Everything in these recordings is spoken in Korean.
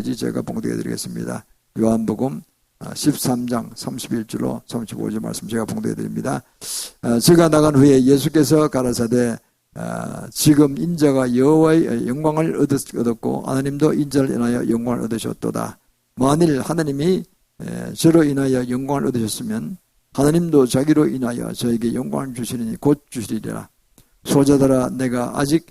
끝까지 제가 봉독해 드리겠습니다. 요한복음 13장 31절로 35절 말씀 제가 봉독해 드립니다. 제가 나간 후에 예수께서 가라사대 지금 인자가 여호와의 영광을 얻었고 하나님도 인자를 인하여 영광을 얻으셨도다. 만일 하나님이 저로 인하여 영광을 얻으셨으면 하나님도 자기로 인하여 저에게 영광을 주시리니 곧 주시리라. 소자들아 내가 아직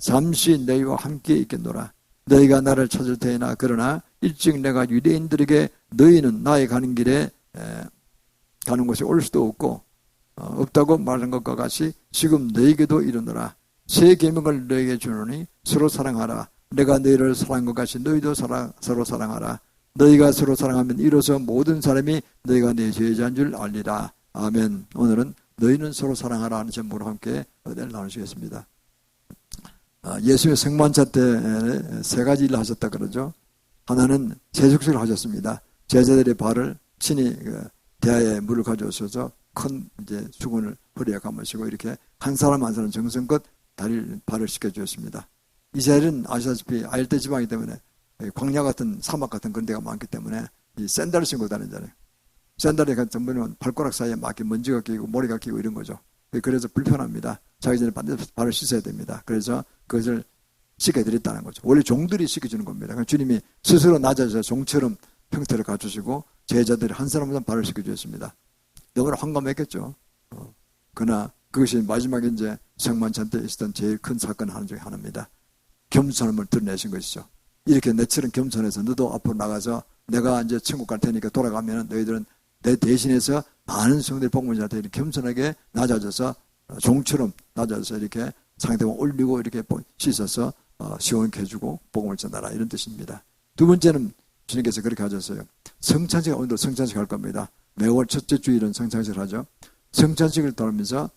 잠시 너희와 함께 있겠노라. 너희가 나를 찾을 테이나 그러나 일찍 내가 유대인들에게 너희는 나의 가는 길에 가는 곳에 올 수도 없다고 말한 것과 같이 지금 너희에게도 이르노라. 새 계명을 너희에게 주노니 서로 사랑하라. 내가 너희를 사랑한 것 같이 너희도 서로 사랑하라. 너희가 서로 사랑하면 이로써 모든 사람이 너희가 내 제자인 줄 알리라. 아멘. 오늘은 너희는 서로 사랑하라 하는 제목으로 함께 은혜를 나누시겠습니다. 예수의 성만찬 때 세 가지 일을 하셨다 그러죠. 하나는 세속식을 하셨습니다. 제자들의 발을 친히 대야에 물을 가져오셔서 큰 수건을 허리에 감으시고 이렇게 한 사람 한 사람 정성껏 발을 씻겨주셨습니다. 이스라엘은 아시다시피 아열대 지방이기 때문에 광야 같은 사막 같은 그런 데가 많기 때문에 이 샌들을 신고 다니잖아요. 샌들이 전부는 발가락 사이에 막 먼지가 끼고 모래가 끼고 이런 거죠. 그래서 불편합니다. 자기 전에 반드시 발을 씻어야 됩니다. 그래서 그것을 씻겨드렸다는 거죠. 원래 종들이 씻겨주는 겁니다. 그러니까 주님이 스스로 낮아져서 종처럼 형태를 갖추시고 제자들이 한 사람 한 사람 발을 씻겨주셨습니다. 너무나 황감했겠죠. 그러나 그것이 마지막에 이제 성만찬 때 있었던 제일 큰 사건 하나 중에 하나입니다. 겸손함을 드러내신 것이죠. 이렇게 내처럼 겸손해서 너도 앞으로 나가서 내가 이제 천국 갈 테니까 돌아가면 너희들은 내 대신해서 많은 성도들 복문자한테 이렇게 겸손하게 낮아져서 종처럼 낮아져서 이렇게 상대방 올리고 이렇게 씻어서 시원케 해주고 복음을 전하라 이런 뜻입니다. 두 번째는 주님께서 그렇게 하셨어요. 성찬식 오늘도 성찬식 할 겁니다. 매월 첫째 주일은 성찬식을 하죠. 성찬식을 돌면서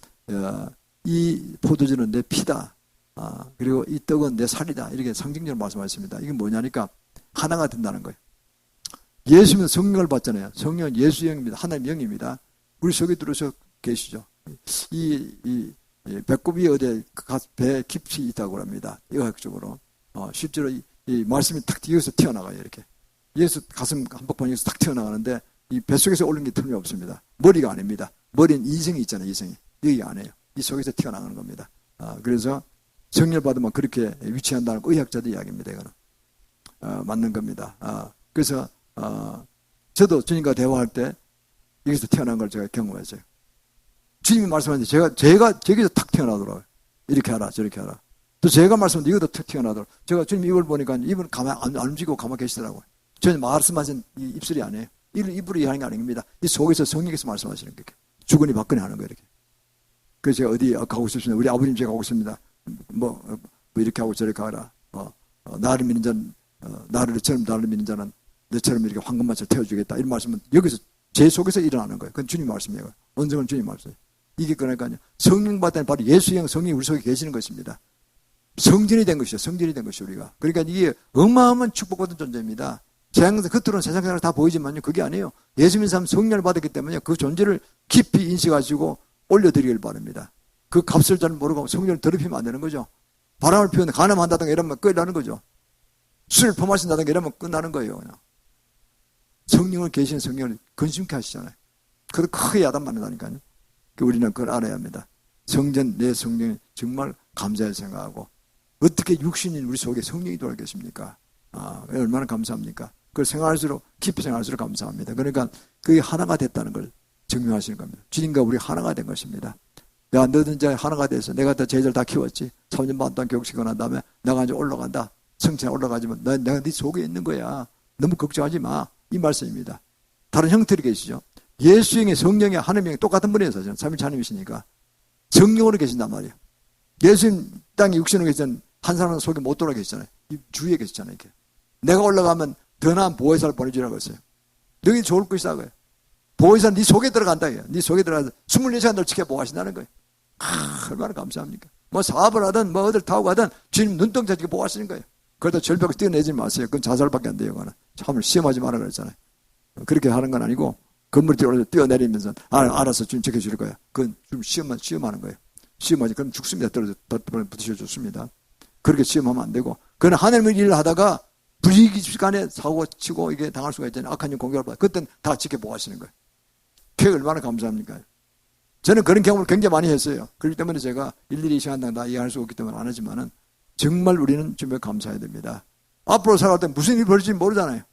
이 포도주는 내 피다. 그리고 이 떡은 내 살이다. 이렇게 상징적으로 말씀하셨습니다. 이게 뭐냐니까 하나가 된다는 거예요. 예수는 성령을 받잖아요. 성령은 예수의 영입니다. 하나님의 영입니다. 우리 속에 들어서 계시죠. 이 배꼽 위에 어디에 배 깊이 있다고 합니다. 의학적으로. 실제로 이 말씀이 탁 여기서 튀어나가요. 이렇게. 예수 가슴 한복판 여기서 탁 튀어나가는데 이 뱃속에서 오른 게 틀림이 없습니다. 머리가 아닙니다. 머리는 이성이 있잖아요. 이성이. 여기 아니에요. 이 속에서 튀어나가는 겁니다. 그래서 성령 받으면 그렇게 위치한다는 의학자들 이야기입니다. 이거는. 맞는 겁니다. 그래서 저도 주님과 대화할 때 여기서 태어난 걸 제가 경험했어요. 주님이 말씀하는데 제가 저기서 탁 튀어나오더라고요. 이렇게 하라 저렇게 하라. 또 제가 말씀하는데 이것도 탁 튀어나오더라고요. 제가 주님 입을 보니까 입은 가만 안 움직이고 가만히 계시더라고요. 저는 말씀하신 이 입술이 아니에요. 입으로 이해하는 게 아닙니다. 이 속에서 성령께서 말씀하시는 거예요. 주거니 받거니 하는 거예요. 이렇게. 그래서 제가 어디 가고 싶습니다. 우리 아버님 제가 가고 싶습니다. 뭐 이렇게 하고 저렇게 하라. 나를 믿는 자는 나를 믿는 자는 너처럼 이렇게 황금만처럼 태워주겠다. 이런 말씀은 여기서 제 속에서 일어나는 거예요. 그건 주님 말씀이에요. 언젠가 주님 말씀이에요. 이게 그러니까요. 성령 받다는 바로 예수의 영 성령이 우리 속에 계시는 것입니다. 성전이 된 것이죠. 성전이 된 것이 우리가. 그러니까 이게 어마어마한 축복받은 존재입니다. 겉으로는 세상 사람 다 보이지만요. 그게 아니에요. 예수 믿는 사람 성령을 받았기 때문에 그 존재를 깊이 인식하시고 올려드리길 바랍니다. 그 값을 잘 모르고 성령을 더럽히면 안 되는 거죠. 바람을 피우는데 간음한다든가 이러면 끝나는 거죠. 술을 퍼마신다든가 이러면 끝나는 거예요. 그냥. 성령을 계시는 성령을 근심케 하시잖아요. 그래도 크게 야단맞는다니까요. 우리는 그걸 알아야 합니다. 성전 내 성령이 정말 감사할 생각하고 어떻게 육신인 우리 속에 성령이 들어가겠습니까? 얼마나 감사합니까? 그걸 생각할수록 깊이 생각할수록 감사합니다. 그러니까 그게 하나가 됐다는 걸 증명하시는 겁니다. 주님과 우리 하나가 된 것입니다. 야 너든 이제 하나가 돼서 내가 다 제자를 다 키웠지. 3년 반 동안 교육시키고 난 다음에 내가 이제 올라간다. 성찬에 올라가지만 내가 네 속에 있는 거야. 너무 걱정하지 마. 이 말씀입니다. 다른 형태로 계시죠. 예수형의 성령의 하나님의 똑같은 분이어서 삼위일체 하나님이시니까 성령으로 계신단 말이에요. 예수님 땅에 육신으로 계시던 한 사람은 속에 못 돌아 계시잖아요. 이 주위에 계시잖아요. 이렇게. 내가 올라가면 더 나은 보혜사를 보내주라고 했어요. 너희 좋을 것이다. 그래요. 보혜사는 네 속에 들어간다. 네 속에 들어가서 24시간 널 지켜보고 하신다는 거예요. 얼마나 감사합니까? 뭐 사업을 하든 뭐 어딜 타고 가든 주님 눈동자 지켜보고 하시는 거예요. 그러다 절벽을 뛰어내지 마세요. 그건 자살밖에 안 돼요. 그거는. 참을 시험하지 마라 그랬잖아요. 그렇게 하는 건 아니고 건물 뛰어내리면서 알아서 주님 지켜줄 거야. 그건 좀 시험하는 거예요. 시험하지 그럼 죽습니다. 떨어져 붙으셔 죽습니다. 그렇게 시험하면 안 되고 그건 하나님의 일을 하다가 부지기간에 사고 치고 이게 당할 수가 있잖아요. 악한 영 공격을 받아. 그때는 다 지켜보고 하시는 거예요. 그게 얼마나 감사합니까? 저는 그런 경험을 굉장히 많이 했어요. 그렇기 때문에 제가 일일이 시간당 다 이해할 수 없기 때문에 안 하지만은 정말 우리는 주님에 감사해야 됩니다. 앞으로 살아갈 때 무슨 일이 벌어질지 모르잖아요.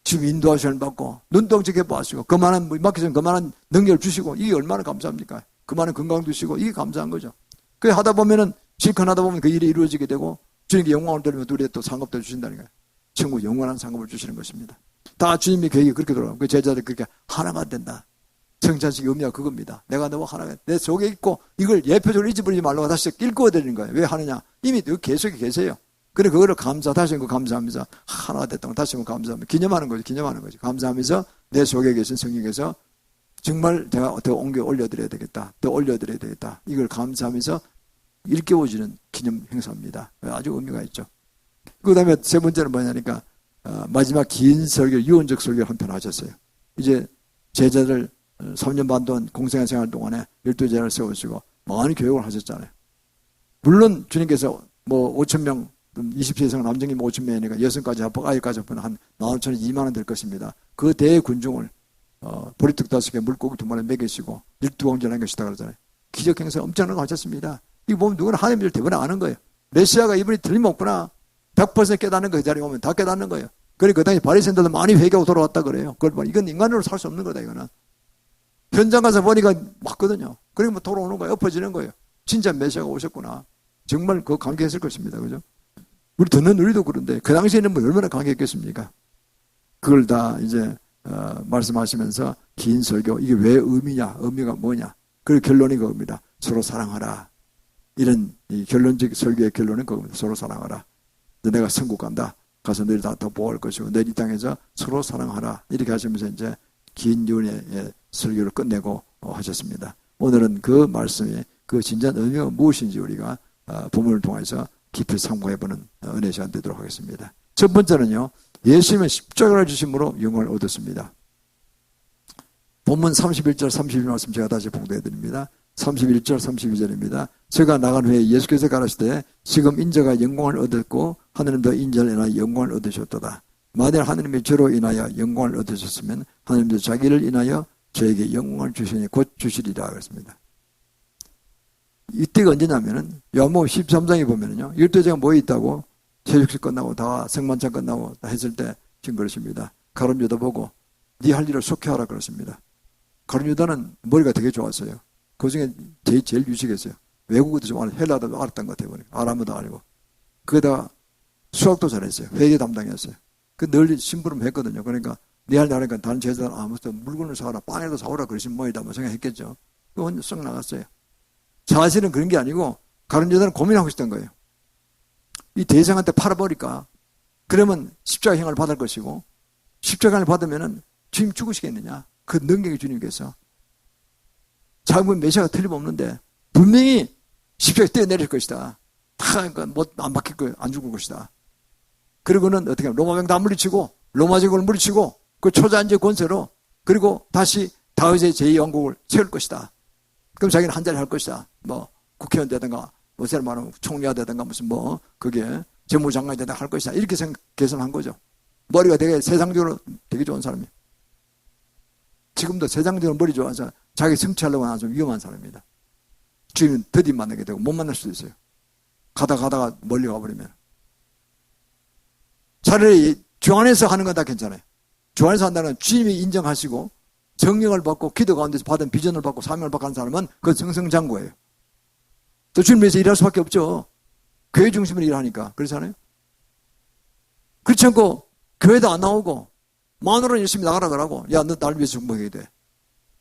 지금 인도하시는 받고 눈동 지켜보시고 그만한 맡기시면 그만한 능력을 주시고 이게 얼마나 감사합니까? 그만한 건강 주시고 이게 감사한 거죠. 그래 하다 보면은 실컷 하다 보면 그 일이 이루어지게 되고 주님께 영광을 돌리면 우리의 또 상급도 주신다는 거예요. 천국 영원한 상급을 주시는 것입니다. 다 주님의 계획이 그렇게 돌아가고 그 제자들 그렇게 하나가 된다. 성찬식의 의미가 그겁니다. 내가 너와 하나가 내 속에 있고 이걸 예표적으로 잊어버리지 말라고 다시 일구어드리는 거예요. 왜 하느냐? 이미 계속에 계세요. 그래 그거를 다시 한번 감사하면서 하나가 됐다고 다시 한번 감사하면서 기념하는 거죠. 감사하면서 내 속에 계신 성령께서 정말 제가 더 옮겨 올려드려야 되겠다. 더 올려드려야 되겠다. 이걸 감사하면서 일깨워주는 기념 행사입니다. 아주 의미가 있죠. 그 다음에 세 번째는 뭐냐니까 마지막 긴 설교, 유언적 설교를 한편 하셨어요. 이제 제자들 3년 반 동안 공생애 생활 동안에 12제자를 세우시고 많은 교육을 하셨잖아요. 물론 주님께서 뭐 5,000명 20세 이상 남정이 5,000명이니까 여성까지 합하고 아이까지 합하면 한 15,000원 2만원 될 것입니다. 그 대군중을 보리떡 5개 물고기 2마리 먹이시고 일두왕전한 것이다 그러잖아요. 기적 행사 엄청난 거 하셨습니다. 이거 보면 누구나 하나님을 대번에 아는 거예요. 메시아가 이분이 틀림없구나. 100% 깨닫는 거 그 자리에 오면 다 깨닫는 거예요. 그래 그 당시 바리새인들도 많이 회개하고 돌아왔다 그래요. 그걸 보니 이건 인간으로 살 수 없는 거다 이거는. 현장 가서 보니까 맞거든요. 그리고 뭐 돌아오는 거예요. 엎어지는 거예요. 진짜 메시아가 오셨구나. 정말 그거 감격했을 것입니다. 그죠? 우리 듣는 우리도 그런데 그 당시에는 뭐 얼마나 감격했겠습니까? 그걸 다 이제 말씀하시면서 긴 설교 이게 왜 의미냐? 의미가 뭐냐? 그리고 결론이 그겁니다. 서로 사랑하라. 이런 이 결론적 설교의 결론은 그겁니다. 서로 사랑하라. 내가 천국 간다. 가서 너희 다 더 보호할 것이고 너희 이 땅에서 서로 사랑하라. 이렇게 하시면서 이제 긴 유언의 설교를 끝내고 하셨습니다. 오늘은 그 말씀이 그 진짜 의미가 무엇인지 우리가 본문을 통해서 깊이 참고해보는 은혜 시간 되도록 하겠습니다. 첫 번째는요. 예수님의 십자가를 주심으로 영광을 얻었습니다. 본문 31절 32절 말씀 제가 다시 봉독해드립니다. 31절 32절입니다. 제가 나간 후에 예수께서 가라시되 지금 인자가 영광을 얻었고 하느님도 인자를 인하여 영광을 얻으셨도다. 만일 하느님이 저로 인하여 영광을 얻으셨으면 하느님도 자기를 인하여 저에게 영광을 주시니 곧 주시리라 그랬습니다. 이때가 언제냐면은 요한복음 13장에 보면은요. 12제가 모여 있다고 세식식 끝나고 다 성만찬 끝나고 다 했을 때 지금 그러십니다. 가룟 유다 보고 네 할 일을 속히 하라 그랬습니다. 가룟 유다는 머리가 되게 좋았어요. 그 중에 제일 유식했어요. 외국어도 좀 알았어요. 헬라어도 알았던 것 같아요. 아람어도 알고. 거기다가 수학도 잘했어요. 회계 담당이었어요. 그 늘 심부름 했거든요. 그러니까 네 할 일 하니까 다른 제자들 아무튼 물건을 사오라 빵이라도 사오라 그러신 모이다 뭐 생각했겠죠. 그 혼자 썩 나갔어요. 사실은 그런 게 아니고 가룟 유다는 고민하고 있었던 거예요. 이 대상한테 팔아버릴까? 그러면 십자가형을 받을 것이고 십자가를 받으면은 주님 죽으시겠느냐? 그 능력이 주님께서 자기는 메시아가 틀림없는데 분명히 십자가에 떼어내릴 것이다. 다 그러니까 안 바뀔 거예요. 안 죽을 것이다. 그리고는 어떻게 하면 로마병 다 물리치고 로마 제국을 물리치고 그 초자연적 권세로 그리고 다시 다윗의 제2왕국을 세울 것이다. 그럼 자기는 한 자리 할 것이다. 뭐 국회의원 되든가 뭐 새로 말하면 총리가 되든가 무슨 뭐 그게 재무장관이 되든가 할 것이다. 이렇게 계산한 거죠. 머리가 되게 세상적으로 되게 좋은 사람이에요. 지금도 세상적으로 머리 좋아서 자기 성취하려고 하는 좀 위험한 사람입니다. 주님은 드디 만나게 되고 못 만날 수도 있어요. 가다가 멀리 가버리면. 차라리 주 안에서 하는 건 다 괜찮아요. 주 안에서 한다는 주님이 인정하시고 정령을 받고 기도 가운데서 받은 비전을 받고 사명을 받고 하는 사람은 그 승승장구예요. 또 주님 위해서 일할 수밖에 없죠. 교회 중심으로 일하니까. 그렇잖아요. 그렇지 않고 교회도 안 나오고 마누라는 열심히 나가라 그러고 야 너 나를 위해서 중보해야 돼.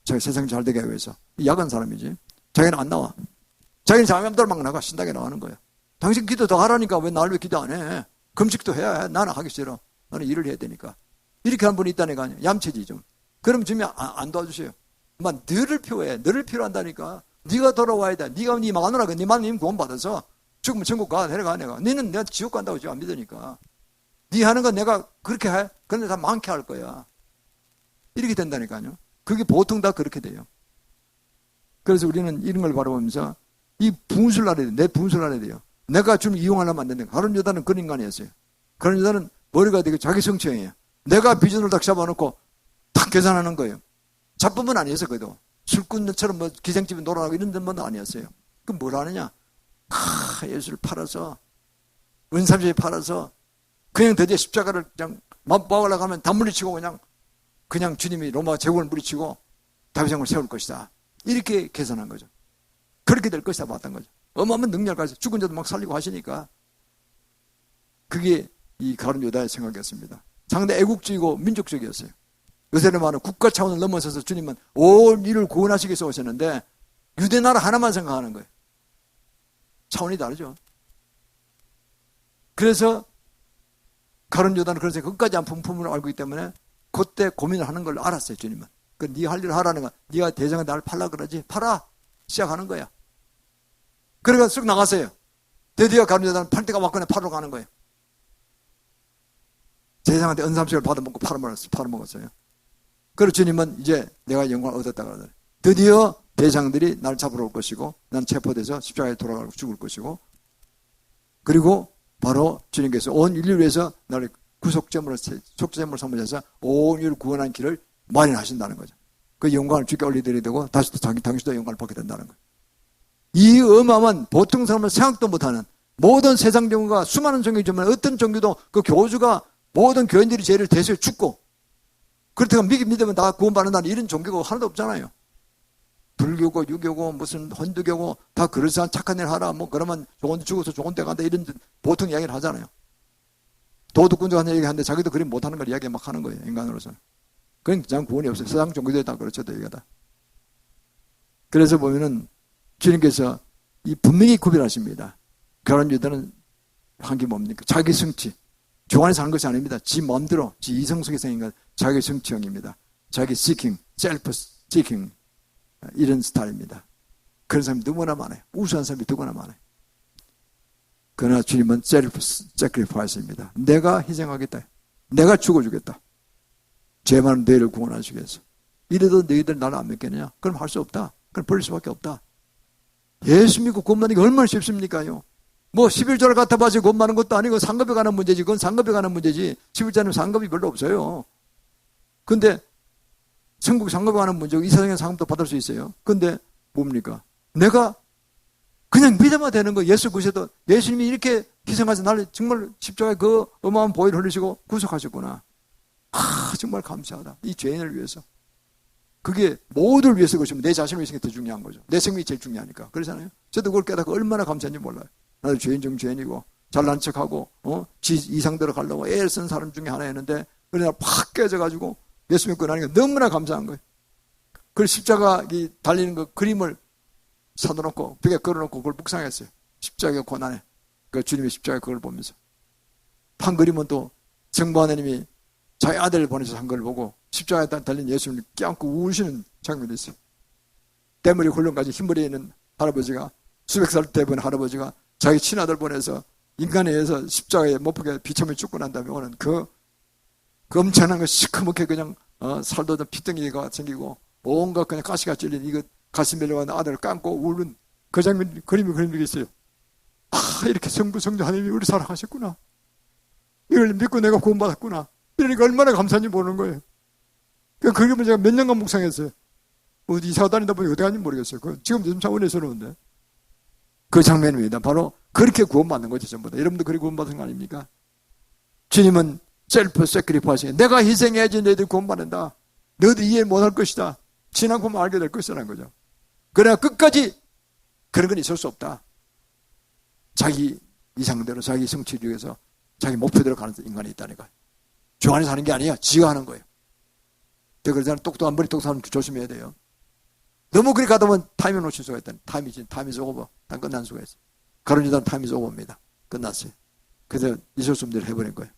자기 세상 잘 되게 하기 위해서. 야간 사람이지. 자기는 안 나와. 자기는 자기 맘대로 막 나가. 신나게 나가는 거예요. 당신 기도 더 하라니까 왜 나를 왜 기도 안 해. 금식도 해야 해. 나는 하기 싫어. 나는 일을 해야 되니까. 이렇게 한 분이 있다니까 아니에요. 얌체지 좀. 그럼 주님이 안 도와주세요. 막 너를 필요해. 너를 필요한다니까. 네가 돌아와야 돼. 네가 네 마누라가 네 마누님 구원받아서 죽으면 천국 가. 내려가 내가. 너는 내가 지옥 간다고 지금 안 믿으니까. 네 하는 건 내가 그렇게 해. 그런데 다 많게 할 거야. 이렇게 된다니까요. 그게 보통 다 그렇게 돼요. 그래서 우리는 이런 걸 바라보면서 이 분수를 알아야 돼요. 내 분수를 알아야 돼요. 내가 좀 이용하려면 안 된다. 가룟 유다는 그런 인간이었어요. 가룟 유다는 머리가 되게 자기 성취형이에요. 내가 비전을 딱 잡아놓고 딱 계산하는 거예요. 잡범은 아니었어요. 그래도 술꾼처럼 뭐 기생집에 놀아나고 이런 데만 아니었어요. 그럼 뭘 하느냐? 예수를 팔아서 은삼시에 팔아서 그냥 드디어 십자가를 그냥 맛보아가려고 하면 다 물리치고 그냥 주님이 로마 제국을 물리치고 다윗왕을 세울 것이다. 이렇게 계산한 거죠. 그렇게 될 것이다 봤던 거죠. 어마어마한 능력을 가지고 죽은 자도 막 살리고 하시니까 그게 이 가룟 유다의 생각이었습니다. 상당히 애국주의고 민족적이었어요. 요새는 말하는 국가 차원을 넘어서서 주님은 온 일을 구원하시기 위해서 오셨는데 유대 나라 하나만 생각하는 거예요. 차원이 다르죠. 그래서 가룟 유다는 그래서 끝까지 안 품품을 알고 있기 때문에 그때 고민을 하는 걸 알았어요. 주님은. 네가 할 일을 하라는 거야. 네가 대장에 나를 팔라 그러지. 팔아. 시작하는 거야. 그래가 쑥 나갔어요. 드디어 가룟 유다는 팔 때가 왔거나 팔러 가는 거예요. 대장한테 은삼식을 받아먹고 팔아먹었어요. 그래서 주님은 이제 내가 영광을 얻었다 그러더래요. 드디어 대장들이 날 잡으러 올 것이고 난 체포돼서 십자가에 돌아가고 죽을 것이고 그리고 바로 주님께서 온 인류를 위해서 나를 구속제물로 삼으셔서 온 인류를 구원한 길을 마련하신다는 거죠. 그 영광을 주께 올려드려야 되고 다시 또 당신도 영광을 받게 된다는 거예요. 이 어마어마한 보통 사람은 생각도 못하는 모든 세상 종교가 수많은 종교지만 어떤 종교도 그 교주가 모든 교인들이 죄를 대수해 죽고 그렇다고 믿으면 다 구원받는다는 이런 종교가 하나도 없잖아요. 불교고 유교고 무슨 헌두교고 다 그럴싸한 착한 일 하라 뭐 그러면 좋은 데 죽어서 좋은 데 간다 이런 보통 이야기를 하잖아요. 도덕군자 하는 얘기하는데 자기도 그림 못하는 걸 이야기 막 하는 거예요. 인간으로서는. 그건 그냥 구원이 없어요. 세상 종교들이 다 그렇죠. 얘기하다. 그래서 보면은 주님께서 이 분명히 구별하십니다. 가룟 유다는 한 게 뭡니까? 자기 성취. 조안에 사는 것이 아닙니다. 지 마음대로, 지 이성 속에서 인간 자기 성취형입니다. 자기 seeking, self seeking 이런 스타일입니다. 그런 사람이 누구나 많아요. 우수한 사람이 누구나 많아요. 그러나 주님은 self sacrifice입니다. 내가 희생하겠다. 내가 죽어주겠다. 죄 많은 너희를 구원하시기 위해서. 이래도 너희들 나를 안 믿겠느냐? 그럼 할 수 없다. 그럼 버릴 수밖에 없다. 예수 믿고 구원받는 게 얼마나 쉽습니까요? 뭐 11조를 갖다 바치고 구원받는 것도 아니고 상급에 관한 문제지. 그건 상급에 관한 문제지. 11조는 상급이 별로 없어요. 근데 천국 상급에 관한 문제고 이 세상에 상급도 받을 수 있어요. 근데 뭡니까? 내가 그냥 믿으면 되는 거. 예수 구세도 예수님이 이렇게 희생하셔서 나를 정말 십자가에 그 어마어마한 보혈을 흘리시고 구속하셨구나. 정말 감사하다. 이 죄인을 위해서. 그게 모두를 위해서 그러시면 내 자신을 위해서 더 중요한 거죠. 내 생명이 제일 중요하니까. 그러잖아요. 저도 그걸 깨닫고 얼마나 감사한지 몰라요. 나도 죄인 중 죄인이고 잘난 척하고 지 이상대로 가려고 애를 쓴 사람 중에 하나였는데 그러나 팍 깨져가지고 예수 믿고 나니까 너무나 감사한 거예요. 그 십자가 달리는 그 그림을 사놓고 벽에 걸어놓고 그걸 묵상했어요. 십자가 고난에 그 주님의 십자가 그걸 보면서 판 그림은 또 성부 하나님이 자기 아들을 보내셔서 한 걸 보고 십자가에 달린 예수님을 껴안고 우시는 장면이 있어요. 대머리 훌륭까지 흰머리에 있는 할아버지가 수백 살 때 본 할아버지가 자기 친아들 보내서 인간에 의해서 십자가에 못 박혀 비참히 죽고 난 다음에 오는 그 엄청난 거 시커멓게 그냥 살도 피덩이가 생기고 온갖 그냥 가시가 찔린 이거 가슴 밀려가는 아들을 감고 우는 그 장면 그림이 있어요. 이렇게 성부 성자 하나님이 우리 사랑하셨구나. 이걸 믿고 내가 구원받았구나. 이러니까 얼마나 감사한지 모르는 거예요. 그 그림을 제가 몇 년간 묵상했어요. 어디 이사 다니다 보니 어디 갔는지 모르겠어요. 지금도 좀 차원에서러운데 그 장면입니다. 바로 그렇게 구원받는 거죠. 전부 다. 여러분도 그렇게 구원받은 거 아닙니까? 주님은 셀프 세크리파이스. 내가 희생해야지 너희들 구원받는다. 너희들 이해 못할 것이다. 지난 구원 알게 될 것이라는 거죠. 그러나 끝까지 그런 건 있을 수 없다. 자기 이상대로 자기 성취를 위해서 자기 목표대로 가는 인간이 있다니까. 주 안에서 하는 게 아니야. 지가 하는 거예요. 그래서 똑똑한 머리 똑똑한 조심해야 돼요. 너무 그렇게 가다 보면 타임을 놓칠 수가 있다. 타임이 오버. 다 끝난 수가 있어요. 가룟 유다는 타임이 오버입니다. 끝났어요. 그래서 있을 수 없는 일을 해버린 거예요.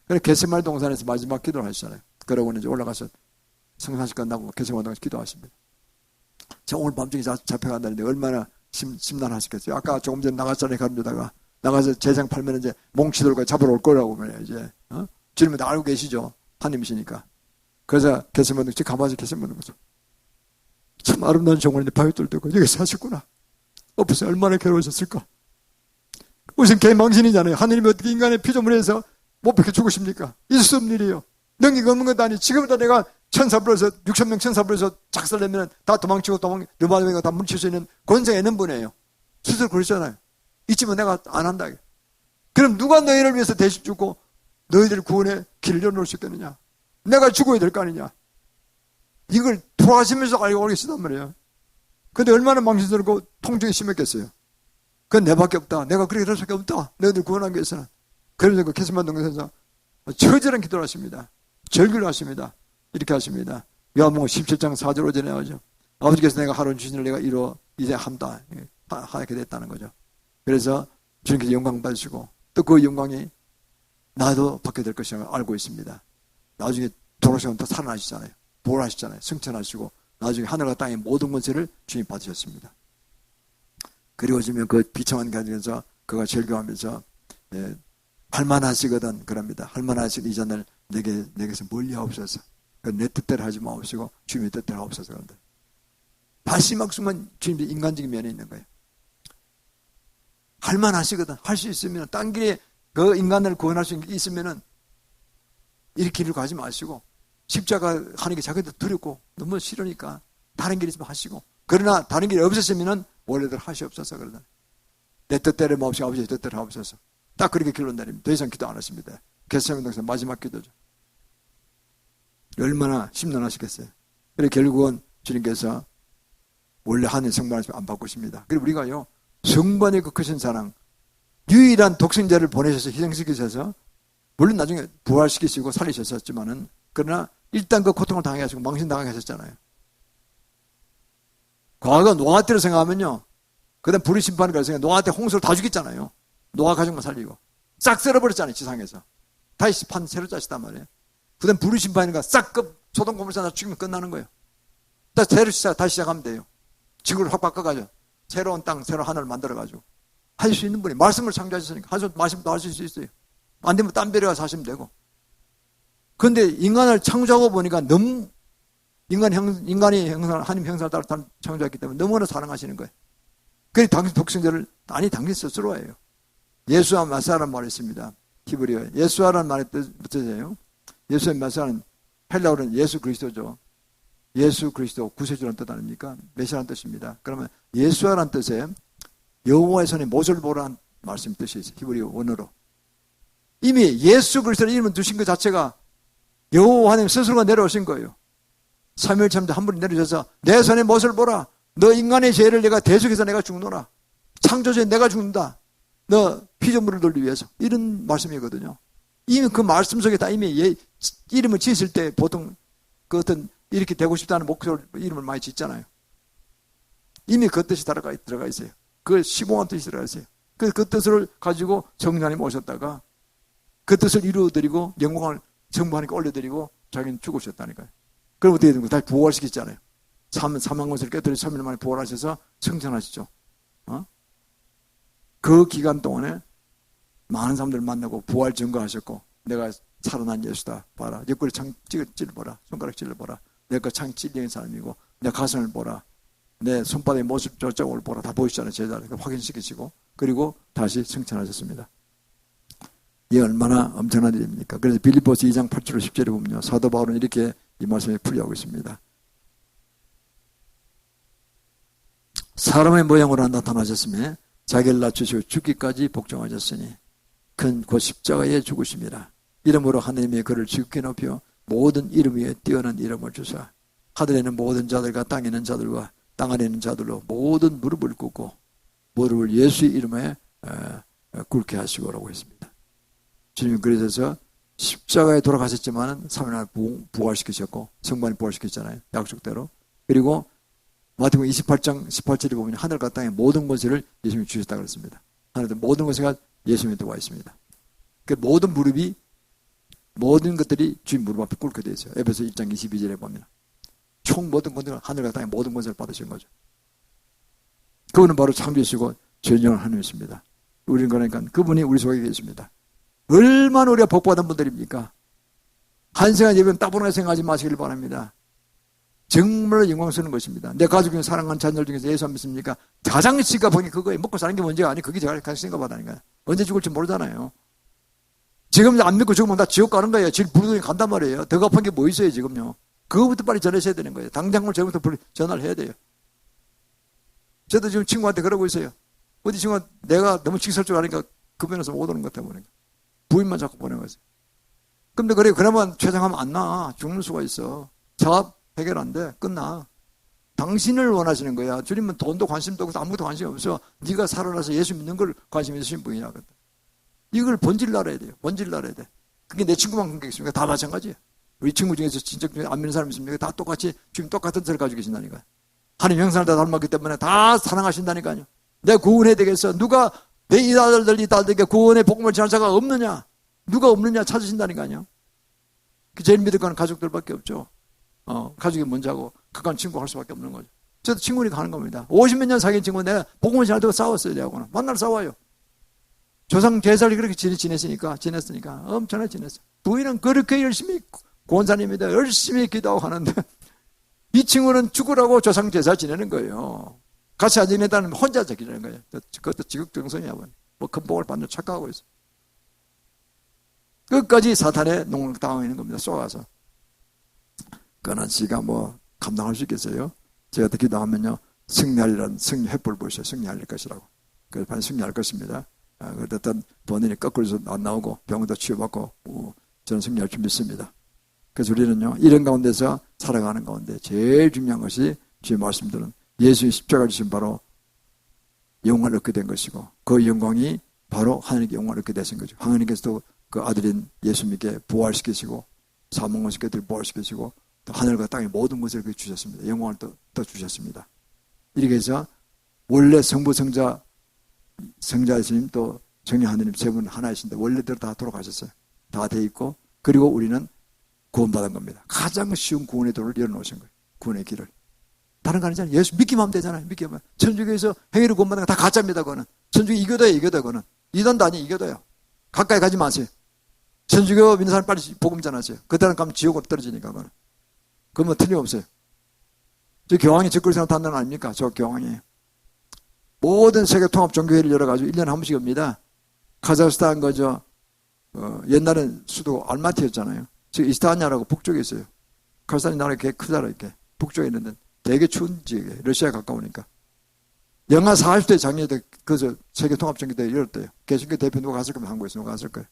그래서 겟세마네 동산에서 마지막 기도를 하시잖아요. 그러고는 이제 올라가서 성산식 끝나고 겟세마네 동산에서 기도하십니다. 제가 오늘 밤중에 잡혀간다는데 얼마나 심란하시겠어요. 아까 조금 전에 나갔잖아요. 가룟 유다가 나가서 제장 팔면 이제 몽치들과 잡으러 올 거라고 말이에요. 이제 주님은 다 알고 계시죠. 하나님이시니까. 그래서 겟세마네 동산 가만히 겟세마네 동산 참 아름다운 정원인데 바위 뚫고 여기 사셨구나. 없어요. 얼마나 괴로우셨을까. 우선 개망신이잖아요. 하느님이 어떻게 인간의 피조물에서 못 베껴 죽으십니까? 있을 수 없는 일이에요. 능력이 없는 것도 아니. 지금부터 내가 천사 불러서 6,000명 천사 불러서 작살내면 다 도망치고 르바노가 다 뭉칠 수 있는 권세가 있는 분이에요. 스스로 그러잖아요. 있지만 내가 안 한다. 그럼 누가 너희를 위해서 대신 죽고 너희들 구원의 길을 열어놓을 수 있겠느냐? 내가 죽어야 될 거 아니냐? 이걸 돌아가시면서 알고 오겠단 말이에요. 근데 얼마나 망신스럽고 통증이 심했겠어요. 그건 내밖에 없다. 내가 그렇게 할 수밖에 없다. 너희들 구원하기 위해서는. 그래서 그 캐스만 동에서 처절한 기도를 하십니다. 절규를 하십니다. 이렇게 하십니다. 요한복음 17장 4절 5절에 나오죠. 아버지께서 내가 하루는 주신 일 내가 이루어 이제 한다. 하게 됐다는 거죠. 그래서 주님께서 영광 받으시고 또 그 영광이 나도 받게 될 것이라고 알고 있습니다. 나중에 돌아오시면 또 살아나시잖아요. 부활하시잖아요. 승천하시고 나중에 하늘과 땅의 모든 권세를 주님 받으셨습니다. 그리고 지금 그 비참한 가정에서 그가 절규하면서 할만하시거든 그럽니다. 할만하시는 이 잔을 내게서 멀리 하옵소서. 내 뜻대로 하지 마옵시고 주님의 뜻대로 하옵소서. 그런데 마지막순간 주님의 인간적인 면이 있는 거예요. 할만하시거든. 할 수 있으면 딴 길에 그 인간을 구원할 수 있으면은 이 길을 가지 마시고 십자가 하는 게 자기도 두렵고 너무 싫으니까 다른 길이 좀 하시고 그러나 다른 길이 없었으면은 원래대로 하시옵소서. 그러다 내 뜻대로 마옵시고 아버지의 뜻대로 하옵소서. 딱 그렇게 결론 내립니다. 더 이상 기도 안 하십니다. 겟세마네 동산 마지막 기도죠. 얼마나 심란하시겠어요. 그래서 결국은 주님께서 원래 하는 성만을 안 바꾸십니다. 그리고 우리가요 성만의 그 크신 사랑 유일한 독생자를 보내셔서 희생시키셔서 물론 나중에 부활시키시고 살리셨었지만은 그러나 일단 그 고통을 당하게 하시고 망신당하게 하셨잖아요. 과거 노아 때로 생각하면요 그 다음 불의 심판을 가서 노아 때 홍수를 다 죽였잖아요. 노아 가족만 살리고 싹 썰어버렸잖아요. 지상에서 다시 판 새로 짜시단 말이에요. 그 다음 불의 심판이니까 싹 소돔 고모라 다 죽이면 끝나는 거예요. 새로 다시 시작하면 돼요. 지구를 확 바꿔가지고 새로운 땅 새로운 하늘을 만들어가지고 할 수 있는 분이 말씀을 창조하셨으니까 말씀도 하실 수 있어요. 안 되면 딴 데로 가서 하시면 되고. 그런데 인간을 창조하고 보니까 너무 인간이 형상, 하나님 형상을 따라 창조했기 때문에 너무나 사랑하시는 거예요. 그래서 당신 독생자를 아니 당신 스스로예요. 예수와 마사라는 말이 있습니다. 히브리어에 예수와라는 말의 뜻이에요. 예수의 마사는 헬라어는 예수 그리스도죠. 예수 그리스도 구세주라는 뜻 아닙니까? 메시아라는 뜻입니다. 그러면 예수와라는 뜻에 여호와의 손에 못을 보라는 말씀 뜻이 있어요. 히브리어 원어로. 이미 예수 그리스도를 이름을 두신 것 자체가 여호와 하나님 스스로가 내려오신 거예요. 사무엘 참도 한 분이 내려져서 내 손에 못을 보라. 너 인간의 죄를 내가 대속해서 내가 죽노라. 창조주에 내가 죽는다. 너 피조물을 돌리기 위해서. 이런 말씀이거든요. 이미 그 말씀 속에 다 이미 이름을 지었을 때 보통 그 어떤 이렇게 되고 싶다는 목표를 이름을 많이 짓잖아요. 이미 그 뜻이 들어가 있어요. 그 시공한 뜻이 들어가 있어요. 그 뜻을 가지고 성령님 오셨다가 그 뜻을 이루어드리고 영광을 정부하니까 올려드리고 자기는 죽으셨다니까요. 그럼 어떻게 된 거예요? 다시 부활시켰잖아요. 사망 것을 깨뜨려 3일 만에 부활하셔서 성천하시죠. 그 기간 동안에 많은 사람들을 만나고 부활 증거하셨고 내가 살아난 예수다. 봐라. 옆구리 창 찔러보라. 손가락 찔러보라. 내가 창 찔린 사람이고 내 가슴을 보라. 내 손바닥의 모습 저쪽을 보라. 다 보이시잖아요. 제자를 확인시키시고 그리고 다시 승천하셨습니다. 이게 얼마나 엄청난 일입니까? 그래서 빌립보서 2장 8절 10절에 보면요. 사도 바울은 이렇게 이 말씀에 풀이하고 있습니다. 사람의 모양으로 나타나셨으며 자기를 낮추시고 죽기까지 복종하셨으니 큰 곧 십자가에 죽으심이라. 이름으로 하나님의 그를 지극히 높여 모든 이름 위에 뛰어난 이름을 주사 하늘에 있는 모든 자들과 땅에 있는 자들과 땅 안에 있는 자들로 모든 무릎을 꿇고 무릎을 예수의 이름에 꿇게 하시고라고 했습니다. 주님은 그래서 십자가에 돌아가셨지만 3일 만에 부활시키셨고 성만이 부활시켰잖아요. 약속대로. 그리고 마태복음 28장 18절에 보면 하늘과 땅의 모든 권세를 예수님이 주셨다고 그랬습니다. 하늘의 모든 권세가 예수님한테 와 있습니다. 그 모든 무릎이 모든 것들이 주님 무릎 앞에 꿇게 되어 있어요. 에베소 1장 22절에 보면 총 모든 권세를 하늘과 땅의 모든 권세를 받으신 거죠. 그분은 바로 창조주시고 전쟁을 하나님이십니다. 우리는 그러니까 그분이 우리 속에 계십니다. 얼마나 우리가 복받은 분들입니까? 한 시간 예배는 따분하게 생각하지 마시길 바랍니다. 정말로 영광스러운 것입니다. 내 가족 중에 사랑하는 자녀들 중에서 예수 안 믿습니까? 가장 시가 보니 그거에 먹고 사는 게 문제가 아니 그게 제가 가장 생각하다니까요. 언제 죽을지 모르잖아요. 지금 안 믿고 죽으면 다 지옥 가는 거예요. 질 부르더니 간단 말이에요. 더 급한 게 뭐 있어요, 지금요. 그거부터 빨리 전하셔야 되는 거예요. 당장 오늘 저부터 전화를 해야 돼요. 저도 지금 친구한테 그러고 있어요. 어디 친구가 내가 너무 직설적하니까 그 면에서 못 오는 것 같아 보니까. 부인만 자꾸 보내고 있어요. 근데 그래, 그러면 최장하면 안 나. 죽는 수가 있어. 사업 해결 안 돼. 끝나. 당신을 원하시는 거야. 주님은 돈도 관심도 없고 아무것도 관심이 없어. 네가 살아나서 예수 믿는 걸 관심 있으신 분이야. 이걸 본질을 알아야 돼요. 본질을 알아야 돼. 그게 내 친구만 그런 게 있습니까? 다 마찬가지예요. 우리 친구 중에서 진짜 안 믿는 사람 있습니까? 다 똑같이 주님 똑같은 뜻을 가지고 계신다니까요. 하나님 형상을 다 닮았기 때문에 다 사랑하신다니까요. 내가 구원해야 되겠어. 누가 내 이 아들들 이 딸들에게 구원의 복음을 전할 자가 없느냐? 누가 없느냐 찾으신다니까요. 그 제일 믿을 거는 가족들밖에 없죠. 가족이 먼저하고 가까운 친구 할 수밖에 없는 거죠. 저도 친구니까 하는 겁니다. 50몇 년 사귄 친구 내가 복음을 전할 때 싸웠어요. 저하고는. 만날 싸워요. 조상 제사를 그렇게 지냈으니까 엄청나게 지냈어요. 부인은 그렇게 열심히 권사님입니다. 열심히 기도하고 하는데 이 친구는 죽으라고 조상 제사 지내는 거예요. 같이 안 지내다는 혼자 지내는 거예요. 그것도 지극정성이야. 뭐 큰 복을 받는 착각하고 있어. 끝까지 사탄의 농락 당하고 있는 겁니다. 쏘아서. 그러나 지가 뭐 감당할 수 있겠어요? 제가 더 기도하면요. 승리하리란 승리 횃불 보셔요. 승리할 것이라고. 그래서 반드시 승리할 것입니다. 어떤 본인이 거꾸로서 안 나오고 병도 치유받고 저는 승리할 줄 믿습니다. 그래서 우리는요. 이런 가운데서 살아가는 가운데 제일 중요한 것이 주의 말씀들은 예수의 십자가를 지신 바로 영광을 얻게 된 것이고 그 영광이 바로 하나님께 영광을 얻게 되신 거죠. 하나님께서도 그 아들인 예수님께 부활시키시고 사망한 시켜들 부활시키시고 또 하늘과 땅의 모든 것을 주셨습니다. 영광을 또 주셨습니다. 이렇게 해서 원래 성부 성자 예수님 또 성령 하나님 세 분 하나이신데 원래대로 다 돌아가셨어요. 다 돼 있고 그리고 우리는 구원받은 겁니다. 가장 쉬운 구원의 도를 열어놓으신 거예요. 구원의 길을. 다른 거 아니잖아요. 예수 믿기만 하면 되잖아요. 믿기만 하면. 천주교에서 행위로 구원받는 거 다 가짜입니다. 그거는. 천주교 이교도예요. 이교도 그거는. 이단도 아니에요. 이교도예요. 가까이 가지 마세요. 천주교 믿는 사람 빨리 복음 전하세요. 그때는 가면 지옥으로 떨어지니까 그거는. 그건 뭐 틀림없어요. 저 교황이 적그리 생각한다는 거 아닙니까? 저 교황이. 모든 세계 통합 종교회를 열어가지고 1년에 한 번씩 옵니다. 카자흐스탄 거죠. 옛날엔 수도 알마티였잖아요. 지금 이스타냐라고 북쪽에 있어요. 카자흐스탄이 나라가 꽤 크잖아요. 이렇게. 북쪽에 있는데 되게 추운 지역에 러시아 가까우니까. 영하 40대 작년에 그저 세계 통합 종교회를 열었대요. 개신교 대표 누가 갔을 거면 한국에서 누가 갔을 거예요.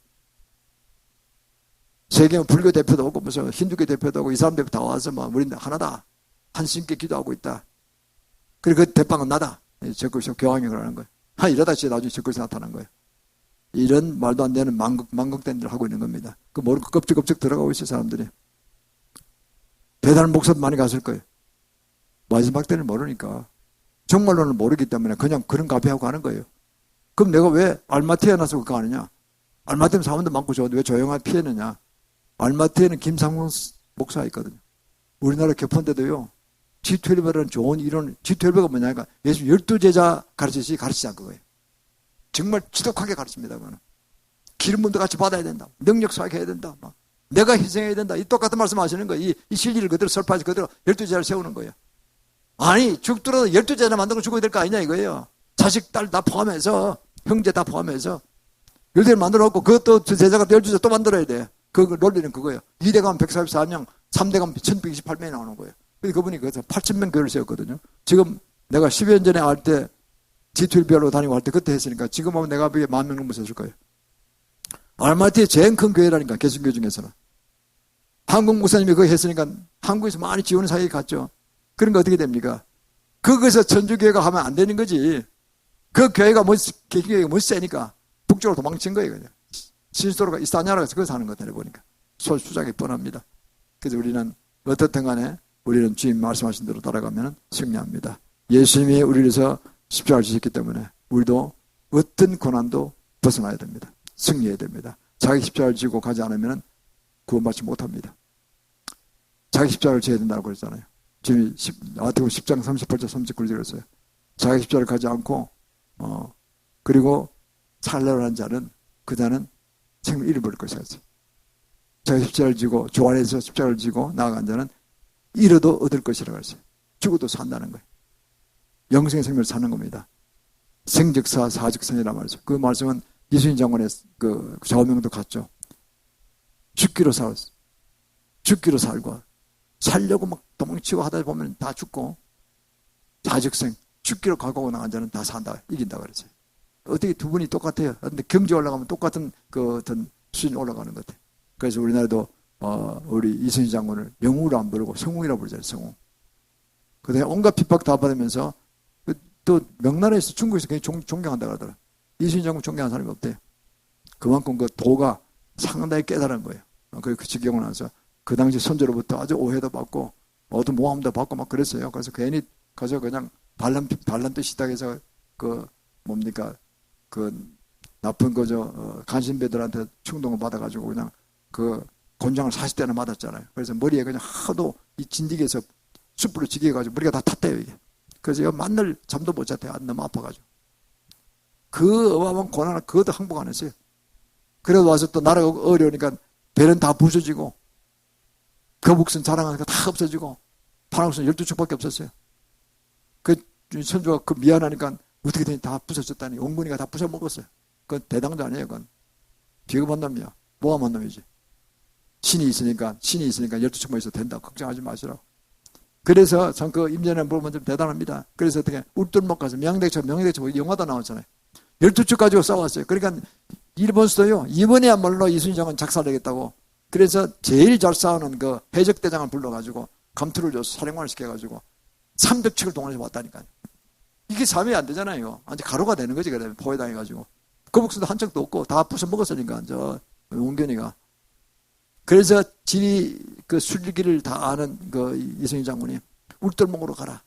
세계 불교 대표도 오고 무슨 힌두교 대표도 오고 이슬람 대표 다 와서 뭐 우리는 하나다. 한 신께 기도하고 있다. 그리고 그 대빵은 나다. 적그리스도 교황이 그러는 거예요. 이러다 진짜 나중에 적그리스도 나타난 거예요. 이런 말도 안 되는 망극된 일을 하고 있는 겁니다. 그 모르고 껍질껍질 들어가고 있어요, 사람들이. 배달 목사도 많이 갔을 거예요. 마지막 때는 모르니까. 정말로는 모르기 때문에 그냥 그런 가비하고 가는 거예요. 그럼 내가 왜 알마티에 나서 그거 하느냐? 알마티는 사람도 많고 좋은데 왜 조용하게 피했느냐? 알마티에는 김상훈 목사가 있거든요. 우리나라 교포인데도요. G12라는 좋은 이론, G12가 뭐냐니까 예수 12제자 가르치지 않고 거예요. 정말 지독하게 가르칩니다. 그거는. 기름분도 같이 받아야 된다. 능력 사역해야 된다. 막. 내가 희생해야 된다. 이 똑같은 말씀 하시는 거예요. 이 진리를 그대로 설파해서 그대로 12제자를 세우는 거예요. 아니 죽더라도 12제자 만들고 죽어야 될 거 아니냐 이거예요. 자식, 딸 다 포함해서 형제 다 포함해서 12제자 만들어 놓고 그것도 제자가 12제자 또 만들어야 돼. 그 논리는 그거예요. 2대 가면 144명, 3대 가면 1128명이 나오는 거예요. 그분이 그래서 8,000명 교회를 세웠거든요. 지금 내가 10여 년 전에 할 때 G12별로 다니고 할 때 그때 했으니까 지금 하면 내가 그게 10,000명 넘게 섰을 거예요. 알마티의 제일 큰 교회라니까 개신교 중에서는. 한국 목사님이 그거 했으니까 한국에서 많이 지원을 사이에 갔죠. 그러니까 어떻게 됩니까? 거기서 천주교회가 하면 안 되는 거지. 그 교회가 개신교회가 못 세니까 북쪽으로 도망친 거예요. 그냥. 신수도로가 이스타냐라고 그거 사는 것들을 보니까 솔수작이 뻔합니다. 그래서 우리는 어떻든 간에 우리는 주님 말씀하신 대로 따라가면 승리합니다. 예수님이 우리를 위해서 십자가를 지셨기 때문에 우리도 어떤 고난도 벗어나야 됩니다. 승리해야 됩니다. 자기 십자가를 지고 가지 않으면 구원받지 못합니다. 자기 십자가를 져야 된다고 그랬잖아요. 지금 마태복음 10장 38절 39절 그랬어요. 자기 십자가를 가지 않고 그리고 살려고 하는 자는 그 자는 생명 잃어버릴 것이라 했어요. 자기 십자가를 지고 주 안에서 십자가를 지고 나아간 자는 잃어도 얻을 것이라고 했어요. 죽어도 산다는 거예요. 영생의 생명을 사는 겁니다. 생즉사 사즉선이라는 말이죠. 그 말씀은 예수님 장관의 그 좌우명도 같죠. 죽기로 살았어. 죽기로 살고 살려고 막 도망치고 하다 보면 다 죽고 자적생 죽기로 각오하고 나간 자는 다 산다 이긴다 그랬어요. 어떻게 두 분이 똑같아요. 근데 경제 올라가면 똑같은 그 어떤 수준이 올라가는 것 같아요. 그래서 우리나라도 우리 이순신 장군을 영웅으로 안 부르고 성웅이라고 부르잖아요. 성웅. 그다음에 온갖 핍박 다 받으면서 또 명나라에서 중국에서 굉장히 존경한다고 하더라. 이순신 장군 존경하는 사람이 없대요. 그만큼 그 도가 상당히 깨달은 거예요. 그 지경을 나서 그 당시 선조로부터 아주 오해도 받고 어떤 모함도 받고 막 그랬어요. 그래서 괜히 가서 그냥 반란 뜻이다 해서 그 뭡니까 그 나쁜 거저 간신배들한테 충동을 받아가지고 그냥 그 곤장을 40대나 맞았잖아요. 그래서 머리에 그냥 하도 이 진드기에서 숯불로 지게가지고 머리가 다 탔대요 이게. 그래서 이거 만날 잠도 못 잤대요. 너무 아파가지고. 그 어마어마한 고난을 그것도 항복 안 했어요. 그래도 와서 또 나라가 어려우니까 배는 다 부서지고 거북선 자랑하니까 다 없어지고 판옥선 12척밖에 없었어요. 그 선조가 그 미안하니까 어떻게 되니 다 부서졌다니 원군이가 다 부숴먹었어요. 그건 대당도 아니에요. 그건 비겁한 놈이야. 모함한 놈이지. 신이 있으니까 12척만 있어도 된다. 걱정하지 마시라고. 그래서 참 그 임전에 보면 좀 대단합니다. 그래서 어떻게 울돌목 가서 명대처 영화도 나왔잖아요. 12척 가지고 싸웠어요. 그러니까 일본 수도요. 이번에야말로 이순신 장군 작살내겠다고. 그래서 제일 잘 싸우는 그 해적대장을 불러가지고 감투를 줘서 사령관을 시켜가지고 300척을 동원해서 왔다니까요. 이게 삶이 안 되잖아요. 완전 가루가 되는 거지. 그래 포위당해가지고 거북선도 한 척도 없고 다 부숴먹었으니까 저 용견이가. 그래서 지리 그 술기를 다 아는 그 이순신 장군이 울돌목으로 가라.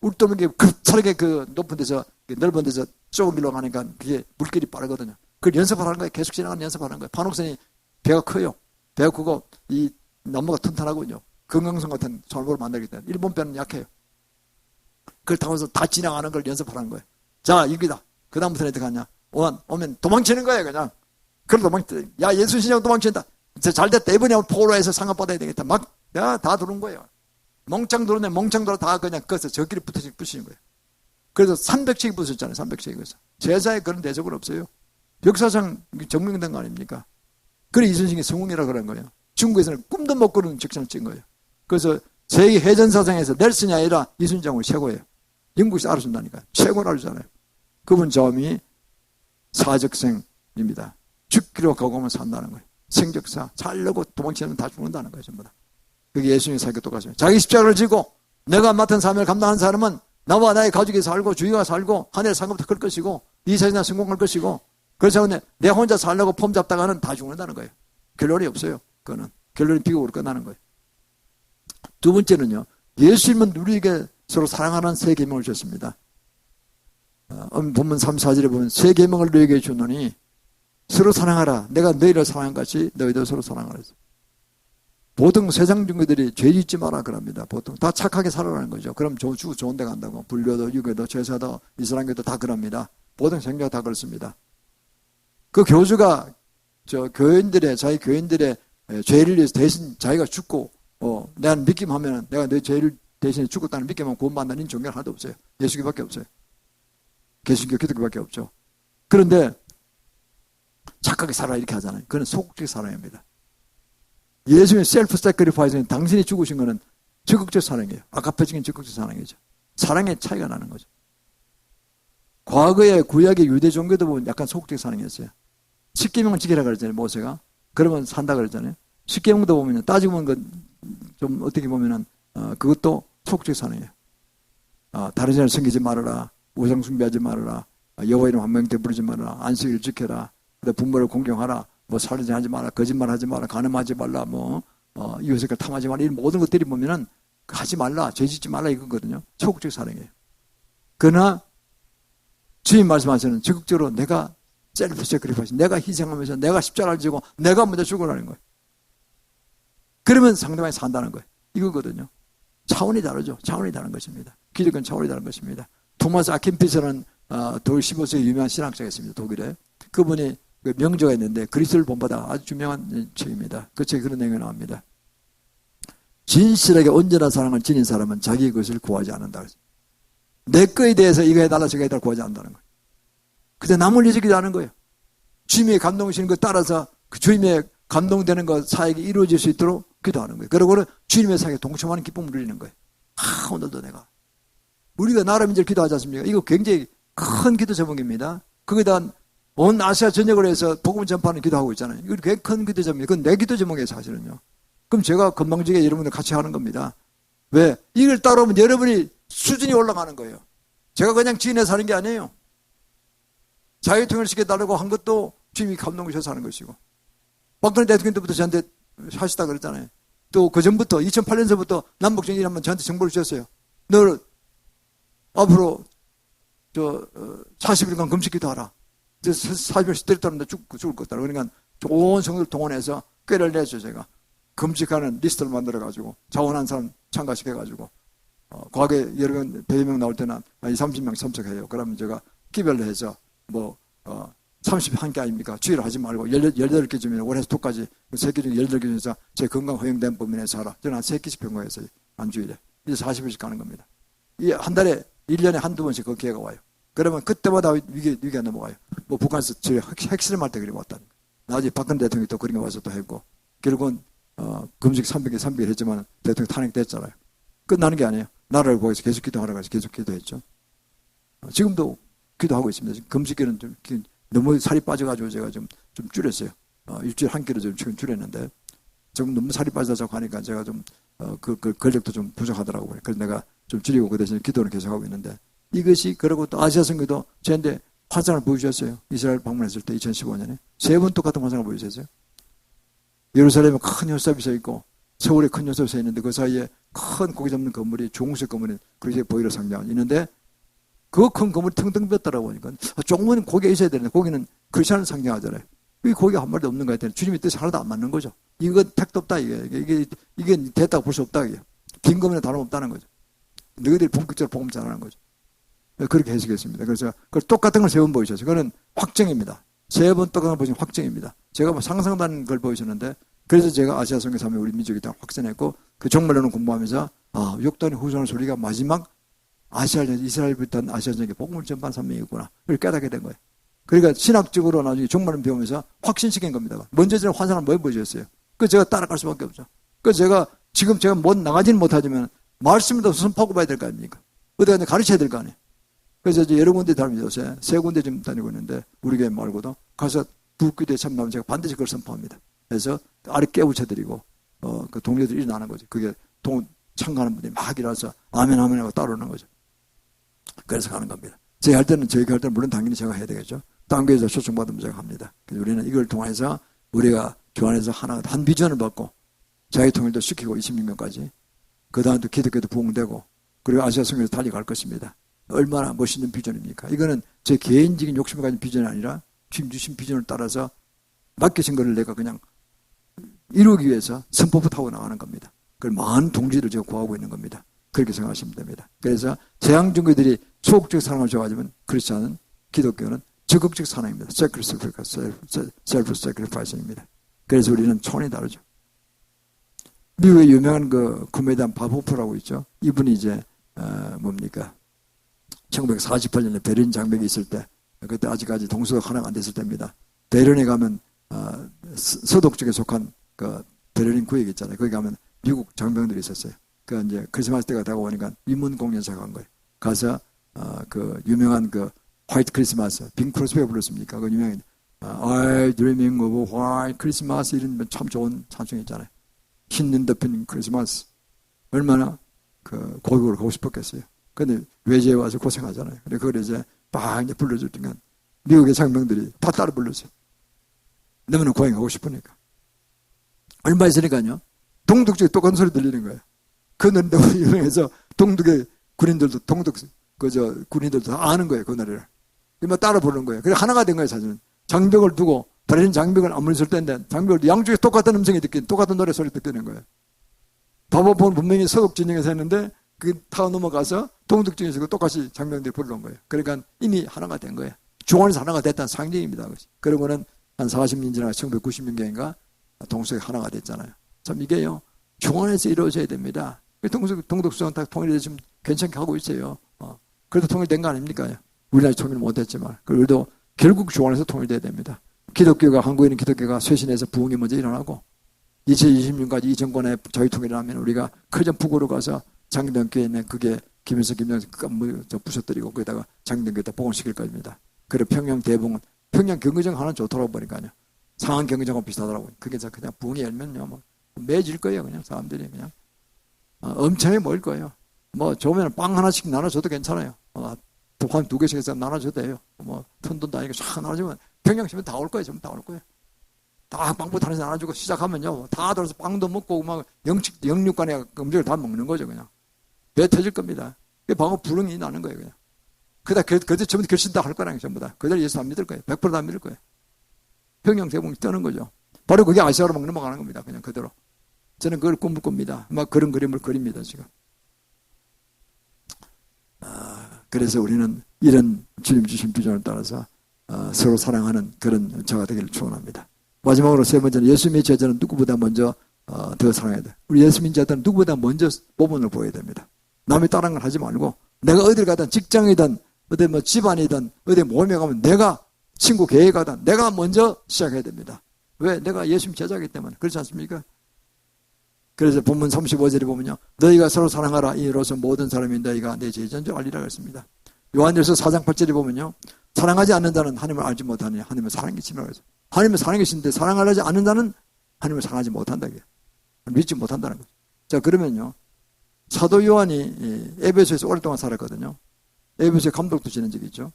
울돌목이 급하게 그 높은 데서 넓은 데서 좁은 길로 가니까 그게 물길이 빠르거든요. 그걸 연습하는 거예요. 계속 지나가는 연습하는 거예요. 판옥선이 배가 커요. 배가 크고 이 나무가 튼튼하군요. 금강선 같은 절보를 만들기 때문에 일본 배는 약해요. 그걸 타고서 다 지나가는 걸 연습하는 거예요. 자, 이기다. 그 다음부터는 어떻게 하냐. 오면 도망치는 거예요, 그냥. 그럼 야, 예수신장 도망친다. 잘 됐다. 이번에 포로에서 상업 받아야 되겠다. 다 들어온 거예요. 멍청 들어오네, 멍청 들어 다 그냥 거기서 저끼리 붙이는 거예요. 그래서 300척이 붙었잖아요, 300척이. 그래서 제사에 그런 대접은 없어요. 역사상 증명된 거 아닙니까? 그래, 이순신이 성웅이라고 그런 거예요. 중국에서는 꿈도 못 꾸는 적상을 찍은 거예요. 그래서 세계 해전사상에서 넬슨이 아니라 이순신 장군이 최고예요. 영국에서 알아준다니까. 최고로 알아주잖아요. 그분 점이 사적생입니다. 죽기로 각오하면 산다는 거예요. 생적사. 살려고 도망치면 다 죽는다는 거예요. 전부 다. 그게 예수님의 사역과 똑같습니다. 자기 십자가를 지고 내가 맡은 사명을 감당하는 사람은 나와 나의 가족이 살고 주위가 살고 하늘의 상급도 클 것이고 이 세상에 성공할 것이고 그래서 내 혼자 살려고 폼 잡다가는 다 죽는다는 거예요. 결론이 없어요. 그거는. 결론이 비극으로 끝나는 거예요. 두 번째는요. 예수님은 우리에게 서로 사랑하는 세 계명을 주셨습니다. 본문 3, 4절에 보면 세 계명을 너에게 주노니 서로 사랑하라. 내가 너희를 사랑한 같이 너희도 서로 사랑하라. 보통 세상 종교들이 죄 짓지 마라 그럽니다. 보통 다 착하게 살아라는 거죠. 그럼 좋은 데 간다고. 불교도 유교도 제사도 이슬람교도 다 그럽니다. 보통 생교가 다 그렇습니다. 그 교주가 자기 교인들의 죄를 위해서 대신 자기가 죽고 내가 믿기만 내가 내 죄를 대신에 죽었다는 믿기만 구원받는 종교는 하나도 없어요. 예수교밖에 없어요. 개신교, 기독교밖에 없죠. 그런데 착하게 살아 이렇게 하잖아요. 그건 소극적 사랑입니다. 예수님의 셀프 세크리파이스는 당신이 죽으신 것은 적극적 사랑이에요. 아가페적인 적극적 사랑이죠. 사랑의 차이가 나는 거죠. 과거에 구약의 유대 종교도 보면 약간 소극적 사랑이었어요. 십계명을 지키라 그랬잖아요. 모세가. 그러면 산다 그랬잖아요. 십계명도 보면 따지고 보면 좀 어떻게 보면은 그것도 소극적 사랑이에요. 다른 사람을 섬기지 말아라. 우상 숭배하지 말아라. 여호와 이름 한 명도 부르지 말아라. 안식일을 지켜라. 부모를 공경하라. 살인지 하지 마라. 거짓말하지 마라. 간음하지 말라. 이웃을 탐하지 말라. 이런 모든 것들이 보면은 하지 말라. 죄 짓지 말라 이거거든요. 소극적 사랑이에요. 그러나 주님 말씀하시는 적극적으로 내가 셀프 세크리파이스, 내가 희생하면서 내가 십자가를 지고 내가 먼저 죽으라는 거예요. 그러면 상대방이 산다는 거예요. 이거거든요. 차원이 다르죠. 차원이 다른 것입니다. 기독교는 차원이 다른 것입니다. 토마스 아킨피스라는 독일 15세기 유명한 신학자가 있습니다. 독일에. 그분이 명저가 있는데 그리스도를 본받아 아주 유명한 책입니다. 그 책에 그런 내용이 나옵니다. 진실하게 온전한 사랑을 지닌 사람은 자기 것을 구하지 않는다. 내 거에 대해서 이거 해달라 저거 해달라 구하지 않는다는 거예요. 근데 남을 위해 지키지 않은 거예요. 주님의 감동이시는 것 따라서 그 주님의 감동되는 것 사역이 이루어질 수 있도록 기도하는 거예요. 그리고 주님의 사역에 동참하는 기쁨을 누리는 거예요. 오늘도 내가. 우리가 나름 이제 기도하지 않습니까? 이거 굉장히 큰 기도 제목입니다. 거기다 온 아시아 전역을 해서 복음 전파하는 기도하고 있잖아요. 이거 굉장히 큰 기도 제목이에요. 그건 내 기도 제목이에요, 사실은요. 그럼 제가 건방지게 여러분들 같이 하는 겁니다. 왜? 이걸 따라오면 여러분이 수준이 올라가는 거예요. 제가 그냥 지인에서 하는 게 아니에요. 자유통일을 시켜달라고 한 것도 주님이 감동 주셔서 하는 것이고, 박근혜 대통령 때부터 저한테 하시다 그랬잖아요. 또 그 전부터 2008년서부터 남북정전이 한번 저한테 정보를 주셨어요. 너 앞으로 40일간 금식기도 하라. 40일씩 때렸다는데 죽을 거다. 그러니까 온 성도를 동원해서 꾀를 내죠. 제가 금식하는 리스트를 만들어가지고 자원한 사람 참가시켜가지고 과거에 여러 번 100명 나올 때는 30명 참석해요. 그러면 제가 끼별로 해서 31개 아닙니까? 주의를 하지 말고 18개 주면 올해서 토까지 3개 중에 18개 중에서 제 건강 허용된 범위 내에서 하라. 저는 한 3개씩 병거했어요. 한 주일에. 이제 40일씩 가는 겁니다. 이 한 달에 1년에 한두 번씩 그 기회가 와요. 그러면 그때마다 위기가 넘어가요. 북한에서 저 핵실험할 때 그리고 왔다는 거예요. 나중에 박근혜 대통령이 또 그런 거 와서 또 했고, 결국은 금식 300일 했지만 대통령 탄핵됐잖아요. 끝나는 게 아니에요. 나라를 구해서 계속 기도하라고 해서 계속 기도했죠. 지금도 기도하고 있습니다. 지금 금식기는 좀 너무 살이 빠져가지고 제가 좀 줄였어요. 일주일에 한 끼로 좀 지금 줄였는데, 지금 너무 살이 빠져서 하니까 제가 좀 그 근력도 좀 부족하더라고요. 그래서 내가 좀 줄이고 그 대신에 기도는 계속하고 있는데, 이것이 그리고 또 아시아 선교도 저한테 화상을 보여주셨어요. 이스라엘 방문했을 때 2015년에 3번 똑같은 화상을 보여주셨어요. 예루살렘에 큰 요셉이 서 있고 서울에 큰 요셉이 서 있는데 그 사이에 큰 고기 잡는 건물이 중국식 건물이 그렇게 보이러 상장 있는데, 그 큰 건물이 텅텅 비었더라고. 보니까 조금은 고기가 있어야 되는데 고기는 크리스천을 상징하잖아요. 이 고기가 한 마리도 없는 거 같아요. 주님의 뜻이 하나도 안 맞는 거죠. 이건 택도 없다. 이게 됐다고 볼 수 없다. 이게 김금이나 다름없다는 거죠. 너희들이 본격적으로 복음 전하는 거죠. 그렇게 해석했습니다. 그래서 그걸 똑같은 걸 3번 보이셨어요. 그거는 확정입니다. 3번 똑같은 걸 보시면 확정입니다. 제가 상상도 않는 걸 보이셨는데, 그래서 제가 아시아 선교 3회 우리 민족이다 확전했고, 그 종말론을 공부하면서 육단의 후손의 소리가 마지막 이스라엘부터 아시아 전역에 복음을 전파한 선명이구나. 그걸 깨닫게 된 거예요. 그러니까 신학적으로 나중에 종말론 배우면서 확신시킨 겁니다. 먼저 저는 환상을 뭐 보여주셨어요? 그 제가 따라갈 수밖에 없죠. 그 제가 못 나가지는 못하지만 말씀도 선포하고 봐야 될 거 아닙니까? 어디 가서 가르쳐야 될 거 아니에요. 그래서 이제 여러 군데 다니면서 요새 3군데 지금 다니고 있는데, 우리 교회 말고도 가서 부교대에 참나면 제가 반드시 그걸 선포합니다. 그래서 아래 깨우쳐드리고 그 동료들이 일어나는 거죠. 그게 참가하는 분들이 막 일어나서 아멘 아멘 하고 따라오는 거죠. 그래서 가는 겁니다. 저희 교회 할 때는 물론 당연히 제가 해야 되겠죠. 딴 교회에서 초청받으면 제가 합니다. 그래서 우리는 이걸 통해서 우리가 교환해서 한 비전을 받고 자유통일도 시키고 26년까지 그 다음 또 기독교도 부흥되고 그리고 아시아 선교에서 달려갈 것입니다. 얼마나 멋있는 비전입니까? 이거는 제 개인적인 욕심을 가진 비전이 아니라 주님 주신 비전을 따라서 맡기신 것을 내가 그냥 이루기 위해서 선포부터 하고 나가는 겁니다. 그걸 많은 동지를 제가 구하고 있는 겁니다. 그렇게 생각하시면 됩니다. 그래서 재앙종교들이 소극적 사랑을 좋아하지만 크리스찬은, 기독교는 적극적 사랑입니다. 셀프 세크리파이스입니다. 그래서 우리는 촌이 다르죠. 미국의 유명한 그 코미디언 밥 호프라고 있죠. 이분이 이제 1948년에 베를린 장벽이 있을 때, 그때 아직까지 동서가 하나가 안 됐을 때입니다. 베를린에 가면 서독 쪽에 속한 그 베를린 구역 있잖아요. 거기 가면 미국 장병들이 있었어요. 그 이제 크리스마스 때가 다가오니까 위문 공연사 간 거예요. 가서 그 유명한 그 화이트 크리스마스, 빙 크로스비가 불렀습니까? 그 유명한 I dreaming of white Christmas 이런 참 좋은 찬송이 있잖아요. 흰 덮인 크리스마스. 얼마나 그 고국으로 가고 싶었겠어요. 근데 외지에 와서 고생하잖아요. 근데 그걸 이제 막 이제 불러줄 때가 미국의 장병들이 다 따라 불렀어요. 너무나 고향에 가고 싶으니까. 얼마 있으니까요. 동독 쪽에 똑같은 소리 들리는 거예요. 그 노래 너무 유명해서 동독의 군인들도 군인들도 다 아는 거예요. 그 노래를. 막 따라 부르는 거예요. 그래 하나가 된 거예요. 사실은. 장벽을 두고 베를린 장벽을 아무리 쓸 때인데 장벽을 양쪽에 똑같은 음성이 똑같은 노래 소리 듣게 된 거예요. 바보폰 분명히 서독 진영에서 했는데 그 타고 넘어가서 동독 진영에서 똑같이 장병들이 부르는 거예요. 그러니까 이미 하나가 된 거예요. 중원에서 하나가 됐다는 상징입니다. 그러고는 한 40년 지나 1990년경인가 동독이 하나가 됐잖아요. 참 이게요. 중원에서 이루어져야 됩니다. 동독수원 다 통일되시면 괜찮게 하고 있어요. 그래도 통일된 거 아닙니까? 우리나라 통일 못했지만. 그래도 결국 중원에서 통일돼야 됩니다. 기독교가, 한국에 있는 기독교가 쇄신해서 부흥이 먼저 일어나고 2020년까지 이 정권의 자유통일이 나면 우리가 크전 북으로 가서 장기동교에 있는 그게 김일성, 김정일 부셔뜨리고 거기다가 장기동교에다 복원시킬 겁니다. 그리고 평양 대봉은 평양 경기장 하나 좋더라고 보니까요. 상한 경기장하고 비슷하더라고요. 그게 그냥 부흥이 열면요. 뭐 매질 거예요. 그냥 사람들이 그냥. 엄청나게 모일 거예요. 뭐 좋으면 빵 하나씩 나눠줘도 괜찮아요. 한 두 개씩 해서 나눠줘도 돼요. 뭐 푼돈도 아니고 쫙 나눠주면 평양 시면 다 올 거예요. 전부 다 올 거예요. 다 빵부터 하나씩 나눠주고 시작하면요. 다 들어서 빵도 먹고 막 영육간에 음식을 다 먹는 거죠. 그냥. 배 터질 겁니다. 그게 바로 불응이 나는 거예요. 그냥. 그들 전부 결심 다 할 거라는 게 전부 다. 그들 예수 안 믿을 거예요. 100%다 믿을 거예요. 평양 대봉이 떠는 거죠. 바로 그게 아시아로 막 넘어가는 겁니다. 그냥 그대로. 저는 그걸 꿈을 꿉니다. 막 그런 그림을 그립니다. 지금. 그래서 우리는 이런 주님 주신 비전을 따라서 서로 사랑하는 그런 저가 되기를 축원합니다. 마지막으로 세 번째는 예수님의 제자는 누구보다 먼저 더 사랑해야 돼. 우리 예수님의 제자는 누구보다 먼저 모범을 보여야 됩니다. 남이 다른 걸 하지 말고 내가 어딜 가든 직장이든 어디 뭐 집안이든 어디 모임에 가면 내가 친구 계획 가든 내가 먼저 시작해야 됩니다. 왜? 내가 예수님 제자이기 때문에. 그렇지 않습니까? 그래서 본문 35절에 보면요. 너희가 서로 사랑하라. 이로써 모든 사람이 너희가 내 제자인 줄 알리라 그랬습니다. 요한일서 4장 8절에 보면요. 사랑하지 않는 자는 하나님을 알지 못하니 하나님을 사랑이 심하라고 했어요. 하나님을 사랑이 계신데 사랑하지 않는 자는 하나님을 사랑하지 못한다. 믿지 못한다는 거죠. 자, 그러면요. 사도 요한이 에베소에서 오랫동안 살았거든요. 에베소에 감독도 지낸 적이 있죠.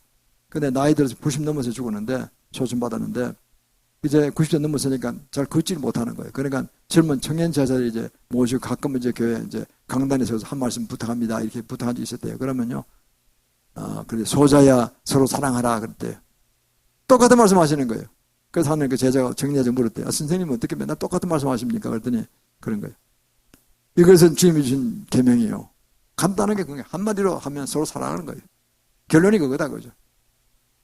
근데 나이 들어서 90 넘어서 죽었는데, 초청받았는데, 이제 90세 넘었으니까 잘 걷지를 못하는 거예요. 그러니까 젊은 청년 제자들이 이제 모시고 가끔 이제 교회 이제 강단에서 한 말씀 부탁합니다. 이렇게 부탁한 적이 있었대요. 그러면요. 그래, 소자야 서로 사랑하라. 그랬대요. 똑같은 말씀 하시는 거예요. 그래서 하는 그 제자가 정리하자 물었대요. 선생님은 어떻게 맨날 똑같은 말씀 하십니까? 그랬더니 그런 거예요. 이것은 주님이 주신 계명이에요. 간단하게 그게 한마디로 하면 서로 사랑하는 거예요. 결론이 그거다 그죠.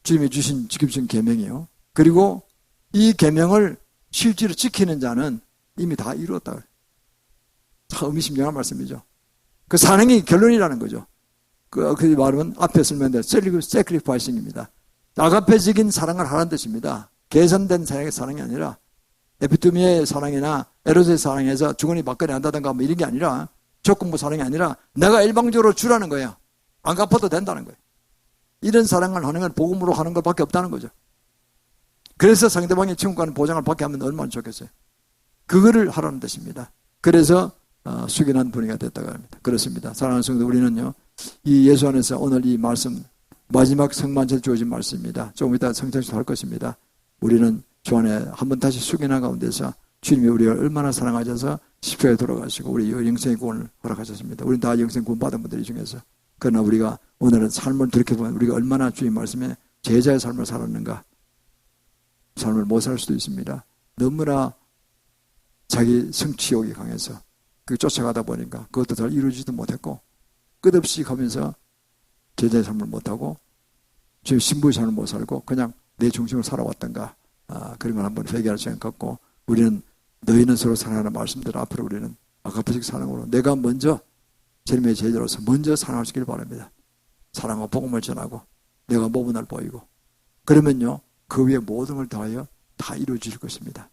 주님이 주신 계명이에요. 그리고 이 계명을 실제로 지키는 자는 이미 다 이루었다. 참 의미심장한 말씀이죠. 그 사랑이 결론이라는 거죠. 그 말은 앞에 설명한 대로 sacrificing입니다. 아가페적인 사랑을 하라는 뜻입니다. 계산된 사랑이 아니라 에피토미의 사랑이나 에로스의 사랑에서 주거니 막걸리 한다든가 뭐 이런 게 아니라 조건부 사랑이 아니라 내가 일방적으로 주라는 거예요. 안 갚아도 된다는 거예요. 이런 사랑을 하는 건 복음으로 하는 것밖에 없다는 거죠. 그래서 상대방이 천국 가는 보장을 받게 하면 얼마나 좋겠어요. 그거를 하라는 뜻입니다. 그래서 숙연한 분위기가 됐다고 합니다. 그렇습니다. 사랑하는 성도 우리는요. 이 예수 안에서 오늘 이 말씀 마지막 성만찬 주어진 말씀입니다. 조금 이따 성찬식도 할 것입니다. 우리는 주 안에 한번 다시 숙연한 가운데서 주님이 우리를 얼마나 사랑하셔서 십자가에 돌아가시고 우리 영생의 구원을 허락하셨습니다. 우리는 다 영생 구원 받은 분들이 중에서 그러나 우리가 오늘은 삶을 돌이켜보면 우리가 얼마나 주님 말씀에 제자의 삶을 살았는가 삶을 못 살 수도 있습니다. 너무나 자기 성취욕이 강해서 그 쫓아가다 보니까 그것도 잘 이루지도 못했고 끝없이 가면서 제자의 삶을 못하고 주님 신부의 삶을 못 살고 그냥 내 중심으로 살아왔던가 그런 걸 한번 회개할 시간 갖고 우리는 너희는 서로 사랑하는 말씀대로 앞으로 우리는 아가페식 사랑으로 내가 먼저 주님의 제자로서 먼저 사랑하시길 바랍니다. 사랑과 복음을 전하고 내가 모범을 보이고 그러면요 그 위에 모든 걸 더하여 다 이루어질 것입니다.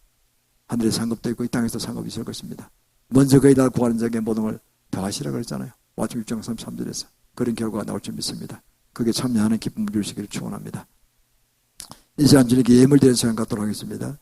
하늘에 상급도 있고 이 땅에서 상급이 있을 것입니다. 먼저 거의 다 구하는 자에게 모든 걸 더하시라 그랬잖아요. 마태복음 6장 33절에서 그런 결과가 나올 줄 믿습니다. 그게 참여하는 기쁨을 주시기를 축원합니다. 이 시간 주님께 예물 드리는 시간 갖도록 하겠습니다.